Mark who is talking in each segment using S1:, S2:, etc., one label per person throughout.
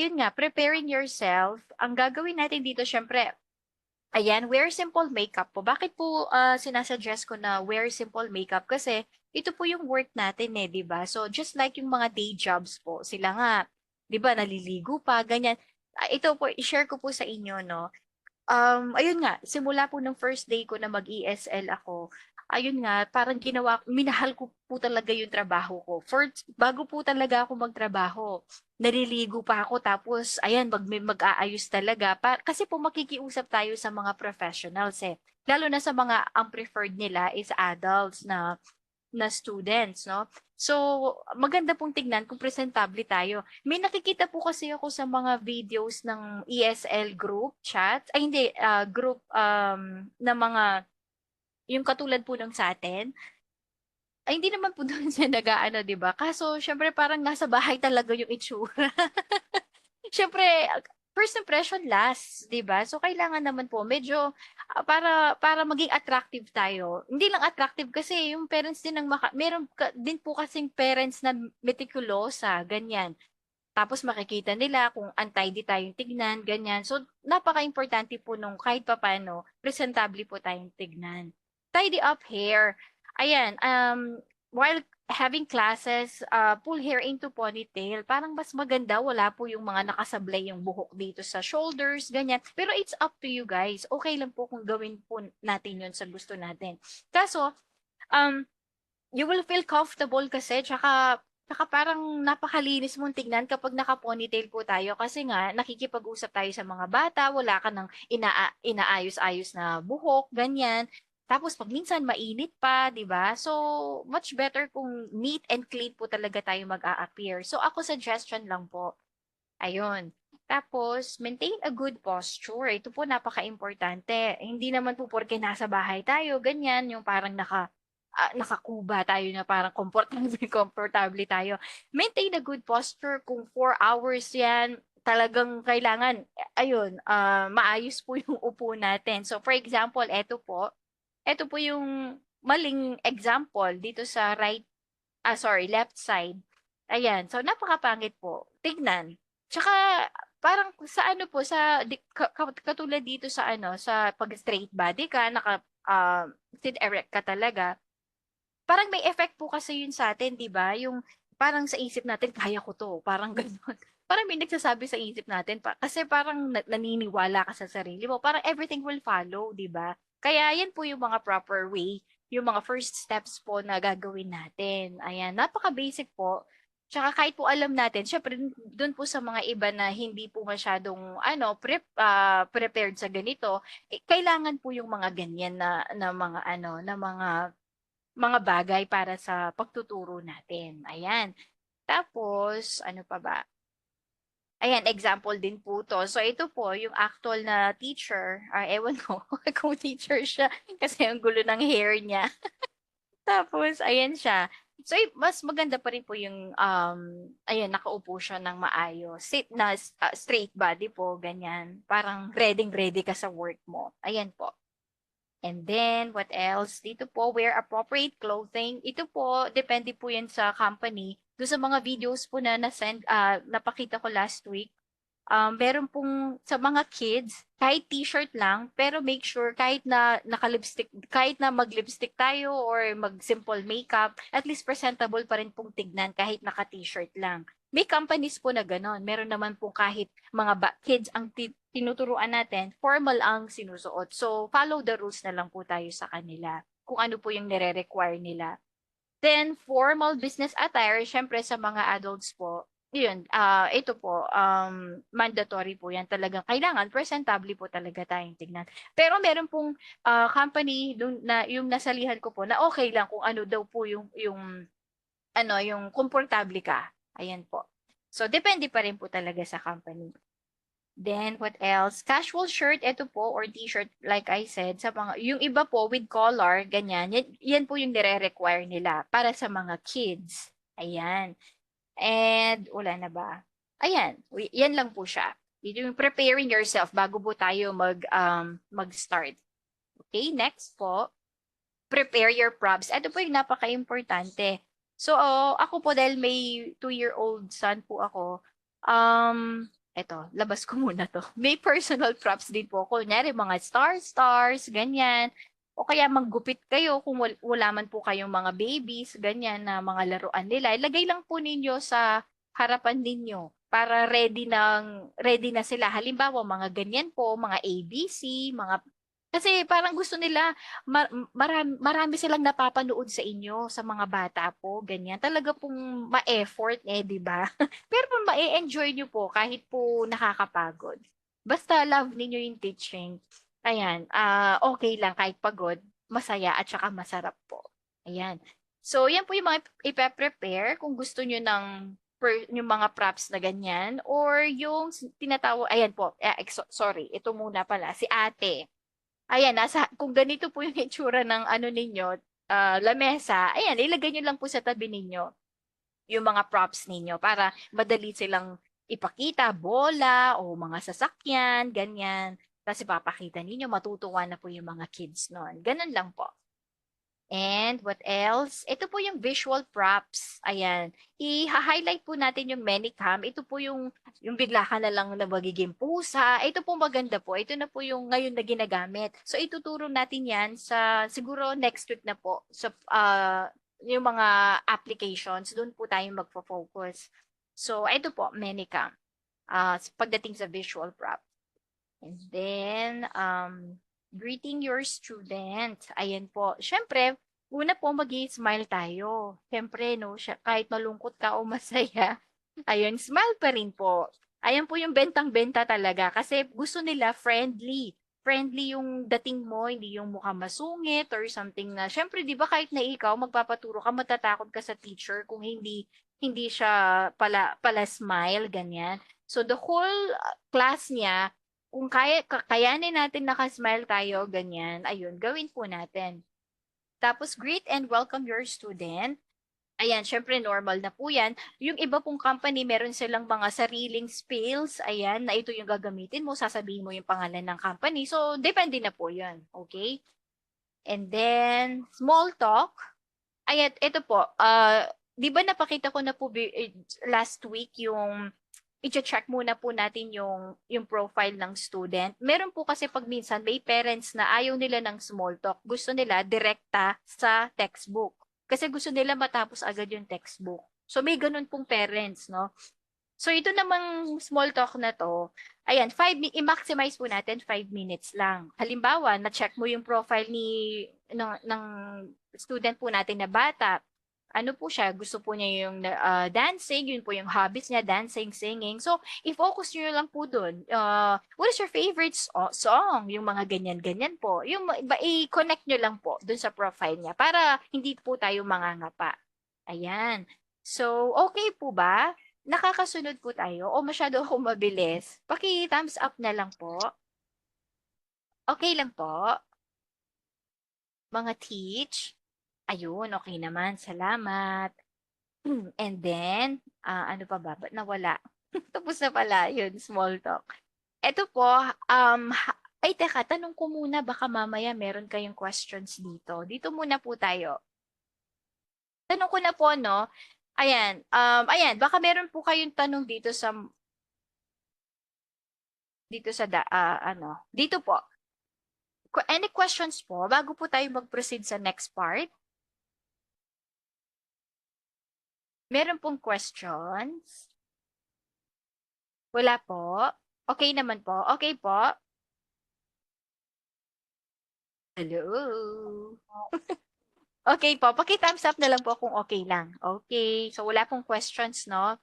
S1: Yun nga, preparing yourself, ang gagawin natin dito siyempre, ayan, wear simple makeup po. Bakit po sinasuggest ko na wear simple makeup? Kasi ito po yung work natin eh, di ba? So just like yung mga day jobs po, sila nga, di ba, naliligo pa, ganyan. Ito po, i-share ko po sa inyo, no? Ayun nga, simula po ng first day ko na mag-ESL ako, ayun nga, parang minahal ko po talaga yung trabaho ko. Bago po talaga ako magtrabaho, naliligo pa ako tapos, ayan, mag-aayos talaga. Kasi po makikiusap tayo sa mga professionals eh. Lalo na sa mga ang preferred nila is adults na students, no? So, maganda pong tignan kung presentable tayo. May nakikita po kasi ako sa mga videos ng ESL group chat, ay hindi, group na mga, yung katulad po ng sa atin, ay hindi naman po doon siya nag-aano, di ba? Kaso, syempre parang nasa bahay talaga yung itsura. Siyempre, first impression last, 'di ba? So kailangan naman po medyo para maging attractive tayo. Hindi lang attractive kasi yung parents din meron din po kasing parents na meticulosa, ganyan. Tapos makikita nila kung untidy tayong tignan, ganyan. So napaka-importante po nung kahit papaano presentable po tayong tignan. Tidy up hair. Ayan, while having classes, pull hair into ponytail. Parang mas maganda, wala po yung mga nakasablay yung buhok dito sa shoulders, ganyan. Pero it's up to you guys. Okay lang po kung gawin po natin yun sa gusto natin. Kaso, um, you will feel comfortable kasi, tsaka parang napakalinis mong tignan kapag naka-ponytail po tayo kasi nga nakikipag-usap tayo sa mga bata, wala ka ng inaayos-ayos na buhok, ganyan. Tapos pag minsan mainit pa, 'di ba? So, much better kung neat and clean po talaga tayo mag-a-appear. So, ako suggestion lang po. Ayun. Tapos, maintain a good posture. Ito po napaka-importante. Hindi naman po porke nasa bahay tayo, ganyan, yung parang nakakuba tayo na parang komportable, komportable tayo. Maintain a good posture. Kung 4 hours yan, talagang kailangan, ayun, maayos po yung upo natin. So, for example, eto po yung maling example dito sa left side. Ayan. So, napakapangit po. Tignan. Tsaka, parang sa ano po, katulad dito sa sa pag straight body ka, sit erect ka talaga, parang may effect po kasi yun sa atin, 'di ba? Yung parang sa isip natin, kaya ko 'to, parang gano'n. Parang may nagsasabi sa isip natin kasi parang naniniwala ka sa sarili mo, parang everything will follow, 'di ba? Kaya yan po yung mga proper way, yung mga first steps po na gagawin natin. Ayan, napaka-basic po. Tsaka kahit po alam natin, syempre dun po sa mga iba na hindi po masyadong prepared sa ganito, kailangan po yung mga ganyan na mga na mga bagay para sa pagtuturo natin. Ayan. Tapos, ano pa ba? Ayan, example din po to. So, ito po, yung actual na teacher, ewan ko kung teacher siya kasi ang gulo ng hair niya. Tapos, ayan siya. So, mas maganda pa rin po yung, ayan, nakaupo siya ng maayos. Straight body po, ganyan. Parang ready ka sa work mo. Ayan po. And then, what else? Dito po, wear appropriate clothing. Ito po, depende po yan sa company. Doon sa mga videos po na napakita ko last week, meron pong sa mga kids, kahit t-shirt lang, pero make sure kahit na mag-lipstick tayo or mag-simple makeup, at least presentable pa rin pong tignan kahit naka-t-shirt lang. May companies po na gano'n. Meron naman po kahit mga kids ang tinuturuan natin, formal ang sinusuot. So, follow the rules na lang po tayo sa kanila kung ano po yung nire-require nila. Then, formal business attire, syempre sa mga adults po, yun, ito po, mandatory po yan talagang kailangan, presentable po talaga tayong tignan. Pero meron pong company dun na yung nasalihan ko po na okay lang kung ano daw po yung komportable ka. Ayan po. So, depende pa rin po talaga sa company. Then, what else? Casual shirt, ito po, or t-shirt, like I said, yung iba po with collar, ganyan, yan po yung nire-require nila para sa mga kids. Ayan. And, wala na ba? Ayan, yan lang po siya. Yung preparing yourself bago po tayo mag-start. Okay, next po, prepare your props. Ito po yung napaka-importante. So, ako po dahil may 2-year-old son po ako, Eto, labas ko muna 'to. May personal props din po, kunyari mga stars, ganyan. O kaya maggupit kayo kung wala man po kayong mga babies, ganyan na mga laruan nila. Ilagay lang po ninyo sa harapan ninyo para ready na sila. Halimbawa, mga ganyan po, mga ABC, mga kasi parang gusto nila marami silang napapanood sa inyo, sa mga bata po, ganyan. Talaga pong ma-effort eh, 'di ba? Pero ma-e-enjoy niyo po kahit po nakakapagod. Basta love niyo yung teaching. Ayan, okay lang kahit pagod, masaya at saka masarap po. Ayan. So, yan po yung mga ipe-prepare kung gusto niyo ng yung mga props na ganyan or yung tinatawag, ayan po, sorry, ito muna pala, si ate. Ayan, kung ganito po yung itsura ng ano ninyo, lamesa, ayan, ilagay nyo lang po sa tabi ninyo yung mga props ninyo para madali silang ipakita, bola o mga sasakyan, ganyan. Kasi papakita ninyo, matutuwa na po yung mga kids nun. Ganun lang po. And what else? Ito po yung visual props. Ayan. I-highlight po natin yung Manicam. Ito po yung bigla ka na lang na magiging pusa. Ito po maganda po. Ito na po yung ngayon na ginagamit. So ituturo natin yan sa siguro next week na po sa yung mga applications. Doon po tayo magfo-focus. So ito po, Manicam. Pagdating sa visual prop. And then, greeting your student. Ayan po. Siyempre, una po mag-smile tayo. Siyempre, no, kahit malungkot ka o masaya, ayun, smile pa rin po. Ayan po yung bentang-benta talaga kasi gusto nila friendly. Friendly yung dating mo, hindi yung mukha masungit or something na, syempre, di ba kahit na ikaw, magpapaturo ka, matatakot ka sa teacher kung hindi siya pala smile, ganyan. So, the whole class niya, kung kayanin natin naka-smile tayo, ganyan, ayun, gawin po natin. Tapos, greet and welcome your student. Ayan, syempre normal na po yan. Yung iba pong company, meron silang mga sariling spells, ayan, na ito yung gagamitin mo, sasabihin mo yung pangalan ng company. So, depende na po yan, okay? And then, small talk. Ayan, ito po, di ba napakita ko na po last week yung i-check muna po natin yung profile ng student. Meron po kasi pag minsan may parents na ayaw nila ng small talk. Gusto nila direkta sa textbook. Kasi gusto nila matapos agad yung textbook. So may ganun pong parents, no? So ito namang small talk na to, ayan, i-maximize po natin 5 minutes lang. Halimbawa, na-check mo yung profile ng student po natin na bata. Ano po siya, gusto po niya yung dancing, yun po yung hobbies niya, dancing, singing. So, i-focus niyo lang po dun. What is your favorite song? Yung mga ganyan-ganyan po. I-connect niyo lang po dun sa profile niya para hindi po tayo mangangapa. Ayan. So, okay po ba? Nakakasunod po tayo o masyado akong mabilis? Paki-thumbs up na lang po. Okay lang po. Mga teach. Ayun, okay naman. Salamat. And then, ano pa ba? Ba't nawala? Tapos na pala yun, small talk. Eto po, ay teka, tanong ko muna, baka mamaya meron kayong questions dito. Dito muna po tayo. Tanong ko na po, no? Ayan, baka meron po kayong tanong dito po. Any questions po bago po tayo mag-proceed sa next part? Meron pong questions? Wala po? Okay naman po? Okay po? Hello? Okay po, paki-thumbs up na lang po kung okay lang. Okay, so wala pong questions, no?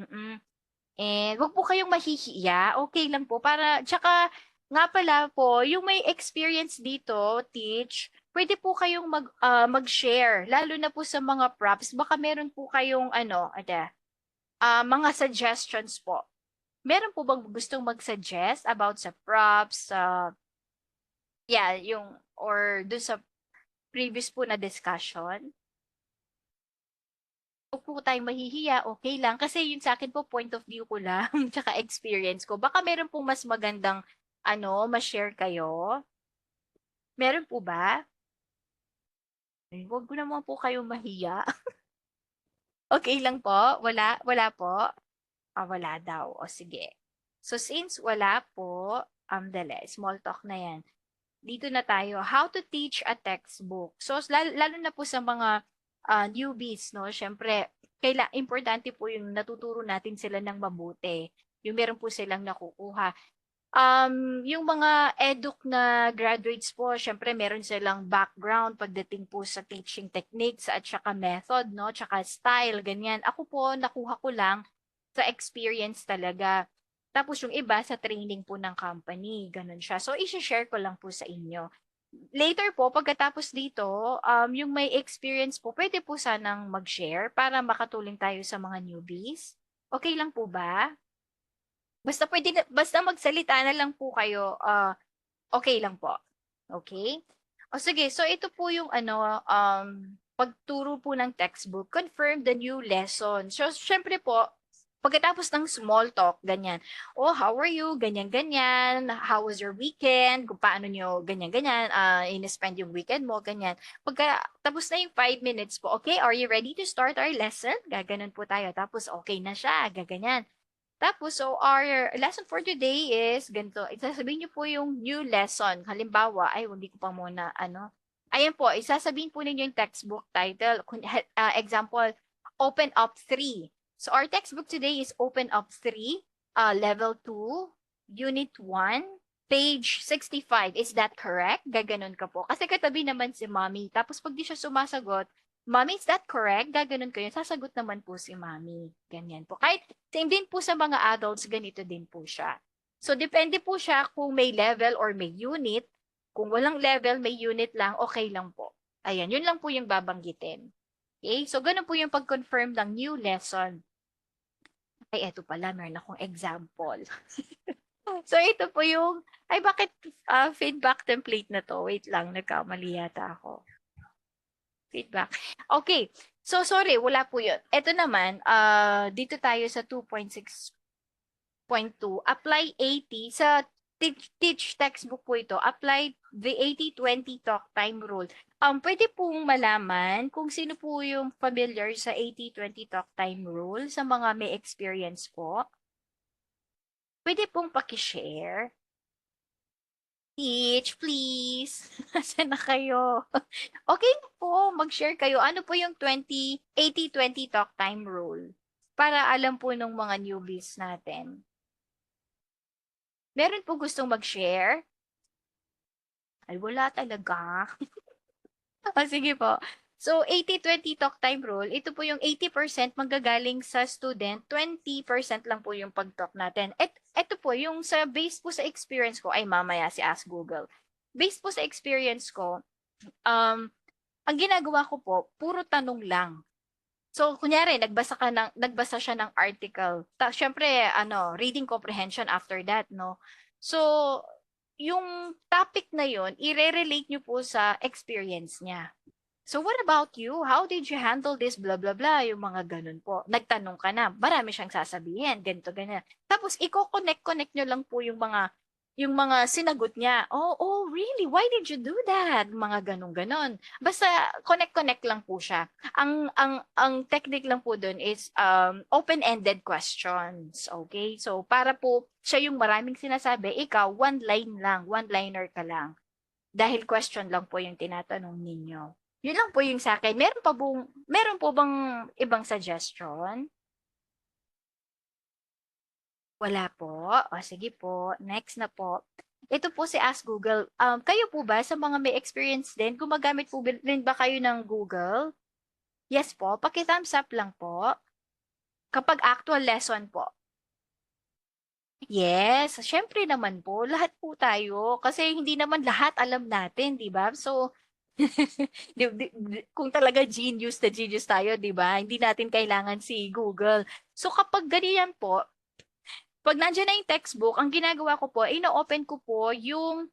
S1: Mm. And wag po kayong mahihiya, okay lang po para tsaka nga pala po, yung may experience dito, teach, pwede po kayong mag-share lalo na po sa mga props. Baka meron po kayong mga suggestions po. Meron po bang gustong mag-suggest about sa props, yeah, yung or do sa previous po na discussion? Huwag po tayong mahihiya, okay lang. Kasi yun sa akin po, point of view ko lang, tsaka experience ko. Baka meron pong mas magandang, ma-share kayo. Meron po ba? Eh, huwag ko naman po kayong mahiya. Okay lang po? Wala? Wala po? Wala daw. O sige. So since wala po, dali, small talk na yan. Dito na tayo. How to teach a textbook. So lalo na po sa mga newbies, no? Syempre, importante po yung natuturo natin sila ng mabuti. Yung meron po silang nakukuha. Yung mga eduk na graduates po, syempre meron silang background pagdating po sa teaching techniques at saka method, no? Tsaka style, ganyan. Ako po, nakuha ko lang sa experience talaga. Tapos yung iba sa training po ng company, ganun siya. So, i-share ko lang po sa inyo. Later po, pagkatapos dito, yung may experience po, pwede po sanang mag-share para makatulong tayo sa mga newbies. Okay lang po ba? Basta magsalita na lang po kayo, okay lang po. Okay? O sige, so ito po yung pagturo po ng textbook, confirm the new lesson. So, syempre po, pagkatapos ng small talk, ganyan. Oh, how are you? Ganyan-ganyan. How was your weekend? Kung paano nyo ganyan-ganyan, in-spend yung weekend mo, ganyan. Pagkatapos na yung 5 minutes po, okay, are you ready to start our lesson? Gaganon po tayo. Tapos, okay na siya, gaganyan. Tapos, so our lesson for today is ganito. Isasabihin niyo po yung new lesson. Halimbawa, ay, hindi ko pa muna, Ayan po, isasabihin po ninyo yung textbook title. Example, Open Up 3. So, our textbook today is Open Up 3, Level 2, Unit 1, page 65. Is that correct? Gaganon ka po. Kasi katabi naman si mommy. Tapos, pag di siya sumasagot, Mommy, is that correct? Gaganon kayo. Sasagot naman po si mommy. Ganyan po. Kahit same din po sa mga adults, ganito din po siya. So, depende po siya kung may level or may unit. Kung walang level, may unit lang, okay lang po. Ayan, yun lang po yung babanggitin. Okay? So, ganun po yung pag-confirm ng new lesson. Ay, eto pala, meron akong example. So, ito po yung, ay, bakit feedback template na to? Wait lang, nagkamali yata ako. Feedback. Okay. So, sorry, wala po yun. Ito naman, dito tayo sa 2.6.2. Apply 80 sa teach textbook po ito. Apply the 80-20 talk time rule. Pwede pong malaman kung sino po yung familiar sa 80-20 talk time rule sa mga may experience po. Pwede pong pakishare. Teach, please. Nasaan na kayo? Okay po, mag-share kayo. Ano po yung 80-20 talk time rule? Para alam po ng mga newbies natin. Meron po gustong mag-share? Ay, wala talaga. Sige po. So, 80-20 talk time rule, ito po yung 80% manggagaling sa student, 20% lang po yung pag-talk natin. Ito po, yung based po sa experience ko, ay mamaya si Ask Google. Based po sa experience ko, ang ginagawa ko po, puro tanong lang. So, kunyari, nagbasa siya ng article. Syempre, reading comprehension after that, no? So, yung topic na yon, i-relate nyo po sa experience niya. So, what about you? How did you handle this? Blah, blah, blah. Yung mga ganun po. Nagtanong ka na. Marami siyang sasabihin. Ganito, ganyan. Tapos, i-connect nyo lang po yung mga sinagot niya. Oh, really? Why did you do that? Mga ganun-ganon. Basta, connect lang po siya. Ang technique lang po dun is open-ended questions. Okay? So, para po siya yung maraming sinasabi, ikaw, one line lang. One-liner ka lang. Dahil question lang po yung tinatanong ninyo. Yun lang po yung sa akin. Meron po bang ibang suggestion? Wala po. O, sige po. Next na po. Ito po si Ask Google. Kayo po ba, sa mga may experience din, gumagamit po rin ba kayo ng Google? Yes po. Paki-thumbs up lang po. Kapag actual lesson po. Yes, syempre naman po. Lahat po tayo. Kasi hindi naman lahat alam natin, di ba? So, kung talaga genius na genius tayo, di ba? Hindi natin kailangan si Google. So kapag ganyan po, pag nandiyan na yung textbook, ang ginagawa ko po, ino-open ko po yung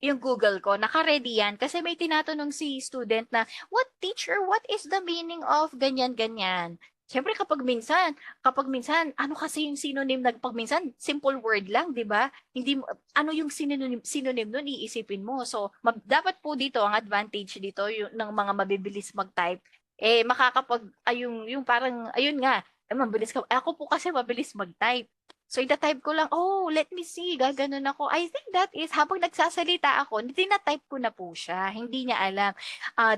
S1: Google ko. Naka-ready yan. Kasi may tinatanong si student na, what teacher, what is the meaning of ganyan-ganyan? Siyempre kapag minsan, ano kasi yung synonym pag minsan, simple word lang, di ba? Hindi, ano yung synonym nun, iisipin mo. So, dapat po dito, ang advantage dito, yung, ng mga mabibilis mag-type, yung parang, ayun nga, mabilis ka. Ako po kasi mabilis mag-type. So, ita-type ko lang, oh, let me see, gaganon ako. I think that is, habang nagsasalita ako, tina-type ko na po siya. Hindi niya alam.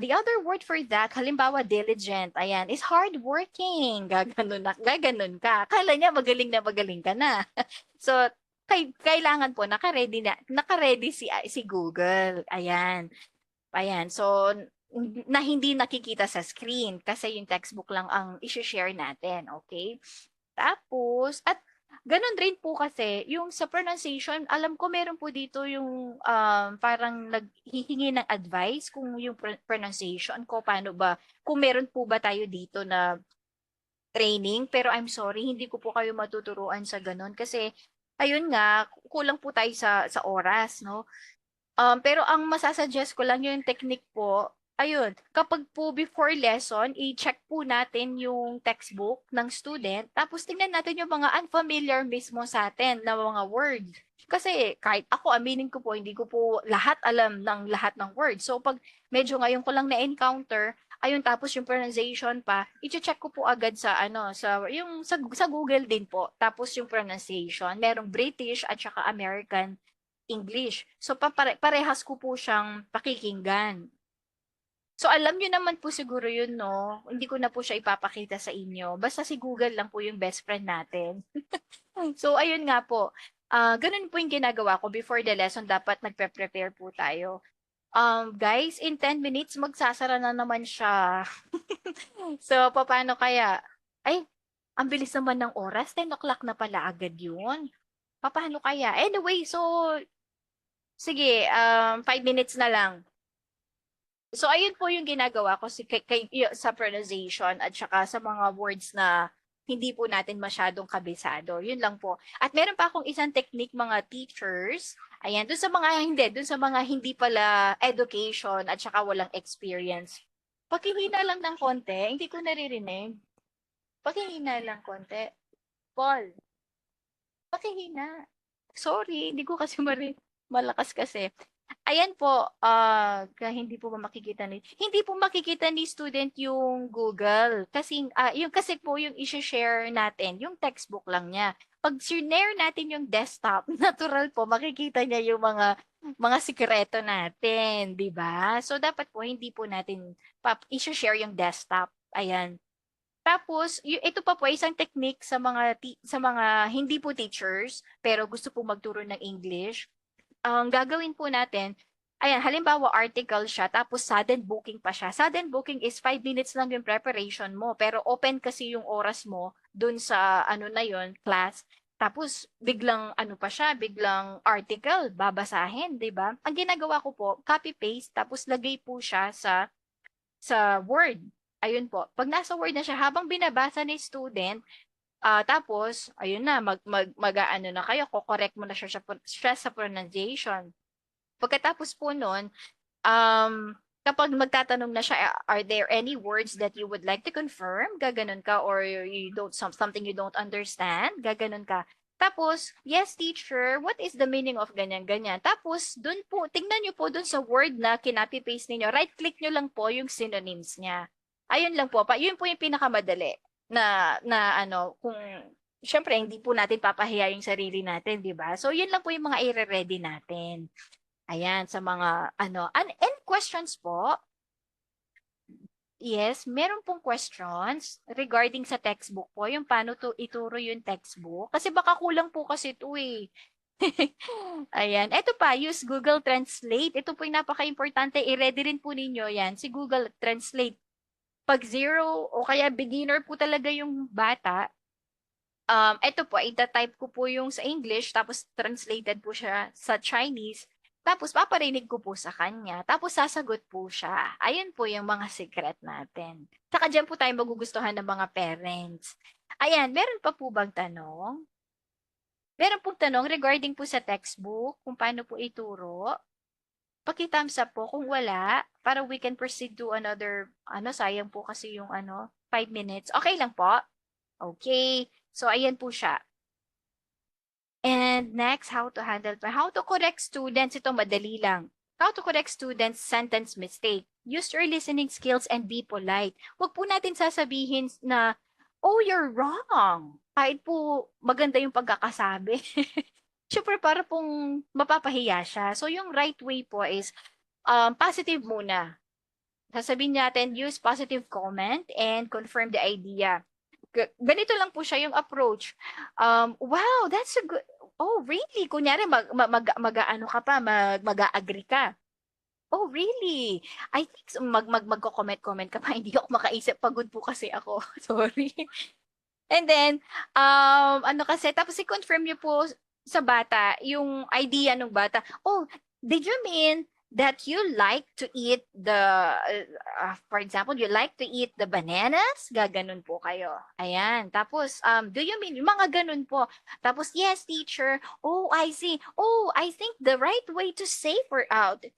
S1: The other word for that, halimbawa, diligent, ayan, is hardworking. Gaganon ka. Akala niya magaling ka na. So, kailangan po, naka-ready si Google. Ayan. Ayan. So, na hindi nakikita sa screen kasi yung textbook lang ang i-share natin. Okay? Tapos, at ganun rin po kasi, yung sa pronunciation, alam ko meron po dito yung parang naghihingi ng advice kung yung pronunciation ko, paano ba, kung meron po ba tayo dito na training, pero I'm sorry, hindi ko po kayo matuturuan sa ganun kasi, ayun nga, kulang po tayo sa oras, no? Pero ang masasuggest ko lang yung technique po, ayun, kapag po before lesson, i-check po natin yung textbook ng student, tapos tingnan natin yung mga unfamiliar mismo sa atin na mga words. Kasi kahit ako, aminin ko po, hindi ko po lahat alam ng lahat ng words. So pag medyo ngayon ko lang na-encounter, ayun, tapos yung pronunciation pa, i-check ko po agad sa sa Google din po. Tapos yung pronunciation, merong British at saka American English. So parehas ko po siyang pakikinggan. So alam niyo naman po siguro yun, no? Hindi ko na po siya ipapakita sa inyo. Basta si Google lang po yung best friend natin. So ayun nga po. Ganun po yung ginagawa ko before the lesson. Dapat nagpe-prepare po tayo. Guys, in 10 minutes, magsasara na naman siya. So, paano kaya? Ay, ang bilis naman ng oras. 10 o'clock na pala agad yun. Paano kaya? Anyway, so, sige, 5 minutes na lang. So, ayun po yung ginagawa ko sa pronunciation at saka sa mga words na hindi po natin masyadong kabisado. Yun lang po. At meron pa akong isang technique mga teachers. Ayan, dun sa mga hindi pala education at saka walang experience. Pakihina lang ng konti, hindi ko naririnig. Pakihina lang konti. Paul, pakihina. Sorry, hindi ko kasi malakas kasi. Ayan po, hindi po ba makikita hindi po makikita ni student yung Google. Kasi po yung i-share natin, yung textbook lang niya. Pag share natin yung desktop, natural po, makikita niya yung mga sikreto natin, di ba? So, dapat po, hindi po natin i-share yung desktop. Ayan. Tapos, ito pa po isang technique sa mga hindi po teachers pero gusto po magturo ng English. Ang gagawin po natin, ayan, halimbawa article siya tapos sudden booking pa siya. Sudden booking is 5 minutes lang yung preparation mo pero open kasi yung oras mo dun sa ano na yon class. Tapos biglang ano pa siya, biglang article babasahin, 'di ba? Ang ginagawa ko po, copy paste tapos lagay po siya sa Word. Ayun po. Pag nasa Word na siya, habang binabasa ni student, tapos, ayun na, mag-ano na kayo, ko-correct mo na siya sa pronunciation. Pagkatapos po nun, kapag magtatanong na siya, are there any words that you would like to confirm? Gaganon ka, or something you don't understand? Gaganon ka. Tapos, yes, teacher, what is the meaning of ganyan-ganyan? Tapos, dun po, tingnan nyo po dun sa word na kinapi-paste ninyo, right-click nyo lang po yung synonyms niya. Ayun lang po, yun po yung pinakamadali na ano, kung syempre hindi po natin papahiya yung sarili natin, 'di ba? So yun lang po yung mga i-ready natin. Ayan, sa mga ano, and questions po. Yes, meron pong questions regarding sa textbook po, yung paano to ituro yung textbook. Kasi baka kulang po kasi ito eh. Ayan. Ito pa, use Google Translate. Ito po yung napaka-importante. I-ready rin po ninyo yan, si Google Translate. Pag zero o kaya beginner po talaga yung bata, ito po, ita-type ko po yung sa English, tapos translated po siya sa Chinese, tapos paparinig ko po sa kanya, tapos sasagot po siya. Ayun po yung mga secret natin. Saka dyan po tayo magugustuhan ng mga parents. Ayan, meron pa po bang tanong? Meron pong tanong regarding po sa textbook, kung paano po ituro. Paki-thumbs up po kung wala, para we can proceed to another, sayang po kasi yung 5 minutes. Okay lang po? Okay. So, ayan po siya. And next, how to correct students. Ito, madali lang. How to correct students' sentence mistake. Use your listening skills and be polite. Huwag po natin sasabihin na oh, you're wrong. Kahit po maganda yung pagkakasabi. Siyempre para pong mapapahiya siya. So yung right way po is positive muna. Sasabihin natin, use positive comment and confirm the idea. Ganito lang po siya yung approach. Wow, that's a good, oh, really? Kunyari, mag-ano ka pa, mag-agree ka. Oh, really? I think magko-comment-comment ka pa. Hindi ako makaisip. Pagod po kasi ako. Sorry. And then, ano kasi, tapos i-confirm niyo po sa bata yung idea ng bata. Oh, did you mean that you like to eat for example, you like to eat the bananas? Gaganon po kayo. Ayan. Tapos, do you mean, yung mga ganun po. Tapos, yes, teacher. Oh, I see. Oh, I think the right way to say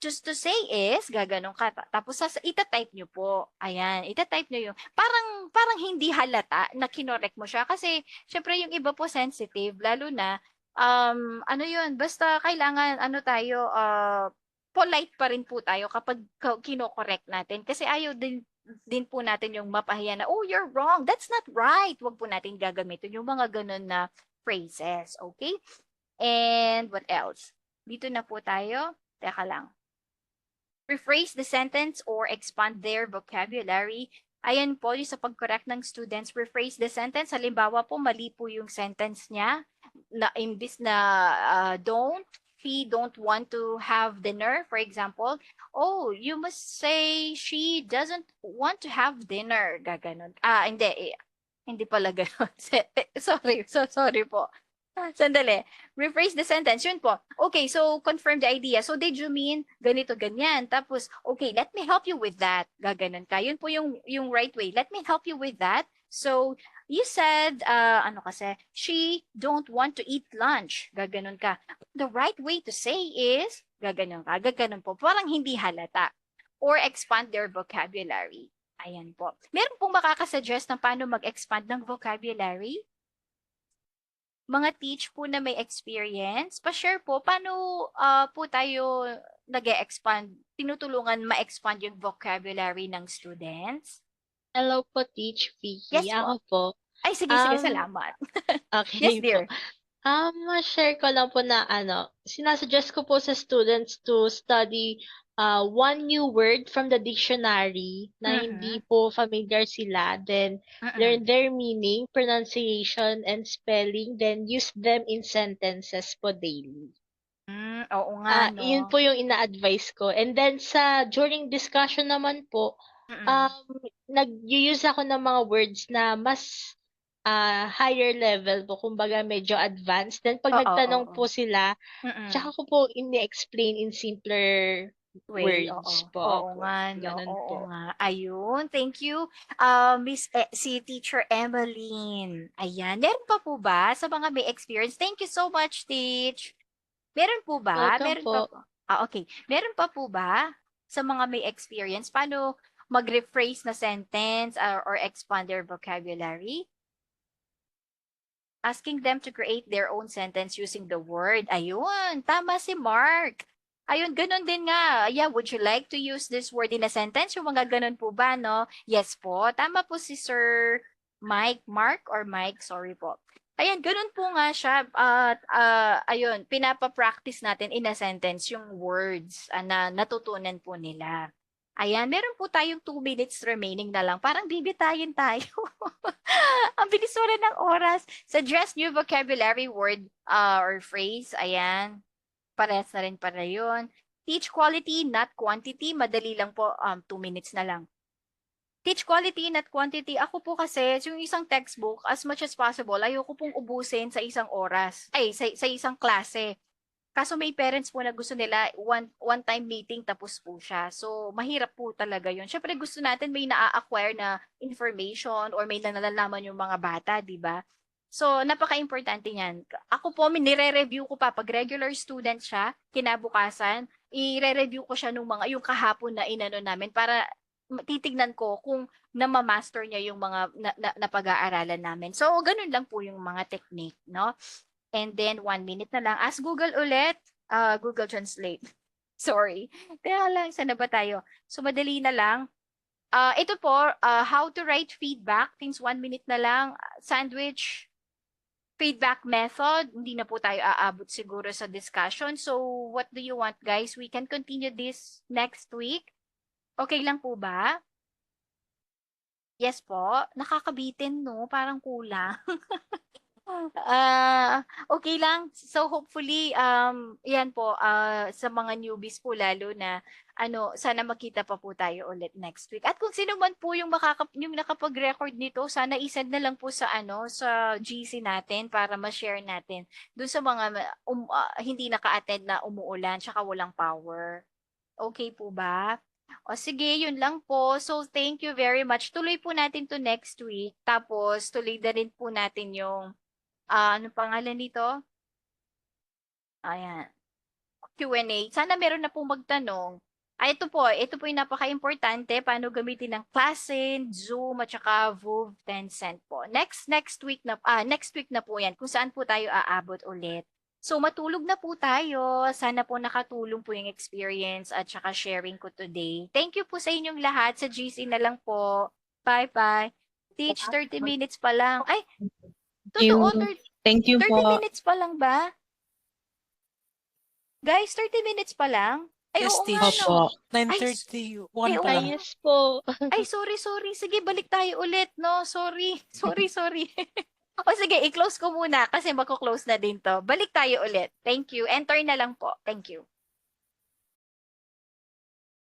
S1: just to say is, gaganon ka. Tapos, itatype nyo po. Ayan. Itatype nyo yung, parang hindi halata na kinorek mo siya. Kasi, syempre, yung iba po sensitive, lalo na, ano yun, basta kailangan, ano tayo, polite pa rin po tayo kapag kino-correct natin. Kasi ayaw din po natin yung mapahiya na, oh, you're wrong. That's not right. Huwag po natin gagamitin yung mga ganun na phrases. Okay? And what else? Dito na po tayo. Teka lang. Rephrase the sentence or expand their vocabulary. Ayan po, yung sa pag-correct ng students, rephrase the sentence. Halimbawa po, mali po yung sentence niya. Na imbis na she don't want to have dinner, for example. Oh, you must say she doesn't want to have dinner. Gaganon. Hindi. Hindi pala ganon. Sorry po. Sandali. Rephrase the sentence. Yun po. Okay, so confirm the idea. So did you mean ganito, ganyan? Tapos, okay, let me help you with that. Gaganon ka. Yun po yung right way. Let me help you with that. So, you said, ano kasi, she don't want to eat lunch. Gaganon ka. The right way to say is, gaganon ka. Gaganon po. Parang hindi halata. Or expand their vocabulary. Ayan po. Meron pong makakasuggest ng paano mag-expand ng vocabulary? Mga teach po na may experience, pa-share po, paano po tayo nag-expand, tinutulungan ma-expand yung vocabulary ng students?
S2: Hello po, Teach Vicky.
S1: Yes po.
S2: Ako po.
S1: Ay, sige,
S2: Um,
S1: salamat. Yes,
S2: okay po.
S1: dear.
S2: Ma-share ko lang po na sinasuggest ko po sa students to study one new word from the dictionary na
S1: Mhm.
S2: hindi po familiar sila, then
S1: Mm.
S2: learn their meaning, pronunciation, and spelling, then use them in sentences po daily.
S1: Oo nga, no?
S2: Yun po yung ina-advise ko. And then during discussion naman po,
S1: Mm.
S2: um, nag-use ako ng mga words na mas higher level po, kumbaga medyo advanced. Then pag
S1: Oo,
S2: nagtanong
S1: oo.
S2: po sila,
S1: Mm.
S2: tsaka ko po ini-explain in simpler
S1: Way, oo.
S2: words po.
S1: Oo
S2: Opo,
S1: nga, no?
S2: ganun
S1: Oo
S2: po.
S1: nga. Ayun, thank you. Si Teacher Emmeline. Ayan. Meron pa po ba sa mga may experience? Thank you so much, Teach. Meron po ba?
S2: Welcome
S1: Meron pa
S2: po.
S1: po? Okay. Meron pa po ba sa mga may experience? Paano mag-rephrase na sentence or expand their vocabulary? Asking them to create their own sentence using the word. Ayun, tama si Mark. Ayun, ganun din nga. Yeah, would you like to use this word in a sentence? Yung mga ganun po ba, no? Yes po. Tama po si Sir Mark or Mike, sorry po. Ayan, ganun po nga siya. At ayun, pinapa-practice natin in a sentence yung words na natutunan po nila. Ayan, meron po tayong 2 minutes remaining na lang. Parang bibitayin tayo. Ang bilis wala ng oras. Suggest new vocabulary word or phrase. Ayan. Parehas na rin para yun. Teach quality, not quantity. Madali lang po. 2 minutes na lang. Teach quality, not quantity. Ako po kasi, yung isang textbook, as much as possible, ayoko pong ubusin sa isang oras. Ay, sa isang klase. Kaso may parents po na gusto nila one time meeting tapos po siya. So, mahirap po talaga yun. Syempre gusto natin may na-acquire na information or may nalalaman yung mga bata, di ba? So, napaka-importante niyan. Ako po, nire-review ko pa. Pag regular student siya, kinabukasan, i-re-review ko siya yung kahapon na inano namin para titignan ko kung na-master niya yung mga napag-aaralan namin. So, ganun lang po yung mga technique, no? And then, 1 minute na lang. Ask Google ulit. Google Translate. Sorry. Kaya lang, saan na ba tayo? So, madali na lang. Ito po, how to write feedback. Since 1 minute na lang. Sandwich feedback method. Hindi na po tayo aabot siguro sa discussion. So, what do you want, guys? We can continue this next week. Okay lang po ba? Yes po. Nakakabitin, no? Parang kulang. Okay lang. So hopefully yan po sa mga newbies po lalo na sana makita pa po tayo ulit next week. At kung sino man po yung yung nakapag-record nito, sana isend na lang po sa sa GC natin para ma-share natin dun sa mga hindi naka-attend na umuulan tsaka walang power. Okay po ba? O sige, yun lang po. So thank you very much. Tuloy po natin to next week. Tapos tuloy na rin po natin yung ano pangalan nito? Ayan, Q&A. Sana meron na pong magtanong. Ito po yung napaka-importante, paano gamitin ng Classin, Zoom, at saka Voove Tencent po. Next week na po yan, kung saan po tayo aabot ulit. So, matulog na po tayo. Sana po nakatulong po yung experience at saka sharing ko today. Thank you po sa inyong lahat. Sa GC na lang po. Bye-bye. Teach 30 minutes pa lang. Ay, totoo,
S3: Thank you
S1: 30
S3: po.
S1: minutes pa lang ba? Guys, 30 minutes pa lang? Ay,
S4: Yes,
S1: oo nga,
S4: Tish.
S1: no?
S3: Opo.
S4: 9:31
S1: Ay,
S4: pa
S1: oo.
S4: lang.
S2: Yes po.
S1: Ay, sorry. Sige, balik tayo ulit, no? Sorry. O sige, i-close ko muna kasi magko-close na din to. Balik tayo ulit. Thank you. Enter na lang po. Thank you.